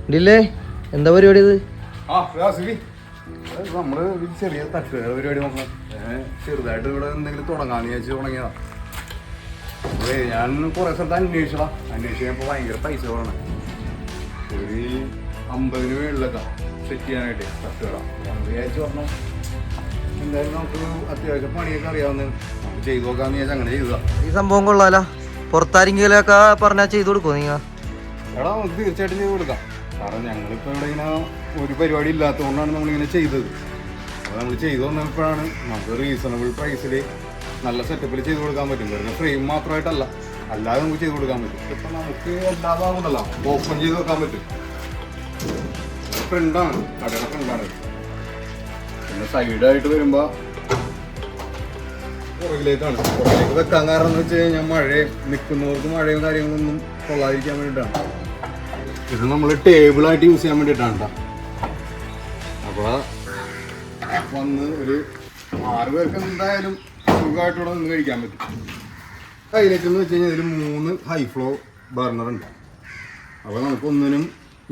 ഇല്ലേ എന്താ പരിപാടി ഇത്? നമ്മള് ചെറിയ തട്ടുകട പരിപാടി നോക്കണം. ചെറുതായിട്ട് ഇവിടെ എന്തെങ്കിലും തുടങ്ങാന്ന് വിചാരിച്ച് തുടങ്ങിയതാ. ഞാൻ കുറെ സ്ഥലത്ത് അന്വേഷിച്ചപ്പോ ഭയങ്കര പൈസ വേണം. ഒരു 50 മേളിലൊക്കെ സെറ്റ് ചെയ്യാനായിട്ട് തട്ടുകട. ഞാൻ വിചാരിച്ചു പറഞ്ഞു എന്തായാലും നമുക്ക് അത്യാവശ്യം പണിയൊക്കെ അറിയാവുന്ന നമുക്ക് ചെയ്തു നോക്കാന്ന് വിചാരിച്ചാൽ അങ്ങനെ ചെയ്തതാ. ഈ സംഭവം കൊള്ളാലോ. പുറത്താരെങ്കിലൊക്കെ പറഞ്ഞാൽ ചെയ്തു കൊടുക്കുമോ നിങ്ങൾ? എടാ നമുക്ക് തീർച്ചയായിട്ടും ചെയ്ത് കൊടുക്കാം. കാരണം ഞങ്ങളിപ്പോൾ ഇവിടെ ഇങ്ങനെ ഒരു പരിപാടി ഇല്ലാത്തതുകൊണ്ടാണ് നമ്മളിങ്ങനെ ചെയ്തത്. അപ്പോൾ നമ്മൾ ചെയ്തു വന്നപ്പോഴാണ് നമുക്ക് റീസണബിൾ പ്രൈസിൽ നല്ല സെറ്റപ്പിൽ ചെയ്ത് കൊടുക്കാൻ പറ്റും. വെറുതെ ഫ്രെയിം മാത്രമായിട്ടല്ല, അല്ലാതെ നമുക്ക് ചെയ്ത് കൊടുക്കാൻ പറ്റും. ഇപ്പം നമുക്ക് എല്ലാ ഭാഗമുണ്ടല്ലോ ഓപ്പൺ ചെയ്ത് വെക്കാൻ പറ്റും. ഫ്രണ്ടാണ്, കടയുടെ ഫ്രണ്ടാണ്. പിന്നെ സൈഡായിട്ട് വരുമ്പോൾ പുറകിലേക്കാണ്. പുറകിലേക്ക് വെക്കാൻ കാരണം എന്ന് വെച്ച് കഴിഞ്ഞാൽ നിൽക്കുന്നവർക്ക് മഴയും കാര്യങ്ങളൊന്നും കൊള്ളാതിരിക്കാൻ വേണ്ടിയിട്ടാണ്. ഇത് നമ്മൾ ടേബിളായിട്ട് യൂസ് ചെയ്യാൻ വേണ്ടിയിട്ടാണ് കേട്ടോ. അപ്പോൾ വന്ന് ഒരു 6 പേർക്ക് എന്തായാലും സുഖമായിട്ട് ഇവിടെ നിന്ന് കഴിക്കാൻ പറ്റും. ഹൈലൈറ്റ് എന്ന് വെച്ച് കഴിഞ്ഞാൽ ഇതിൽ 3 ഹൈ ഫ്ലോ ബർണറുണ്ട്. അപ്പോൾ നമുക്കൊന്നിനും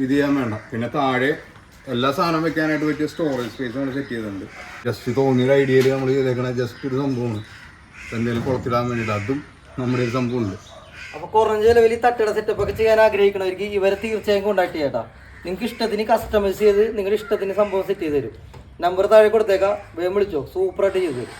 ഇത് ചെയ്യാൻ വേണ്ട. പിന്നെ താഴെ എല്ലാ സാധനം വെക്കാനായിട്ട് പറ്റിയ സ്റ്റോറേജ് സ്പേസ് നമ്മൾ സെറ്റ് ചെയ്തിട്ടുണ്ട്. ജസ്റ്റ് തോന്നിയൊരു ഐഡിയയിൽ നമ്മൾ ചെയ്തേക്കണ ജസ്റ്റ് ഒരു സംഭവമാണ്. എന്തെങ്കിലും കുളത്തിടാൻ വേണ്ടിയിട്ട് അതും നമ്മുടെ ഒരു സംഭവമുണ്ട്. അപ്പോൾ കുറഞ്ഞ ചിലവിൽ തട്ടുകട സെറ്റപ്പ് ഒക്കെ ചെയ്യാൻ ആഗ്രഹിക്കണവർക്ക് ഇവരെ തീർച്ചയായും കോൺടാക്ട് ചെയ്യാം. നിങ്ങൾക്ക് ഇഷ്ടത്തിന് കസ്റ്റമൈസ് ചെയ്ത് നിങ്ങളുടെ ഇഷ്ടത്തിന് സംഭവം സെറ്റ് ചെയ്ത് തരും. നമ്പർ താഴെ കൊടുത്തേക്കാം, വേഗം വിളിച്ചോ, സൂപ്പറായിട്ട് ചെയ്തു തരും.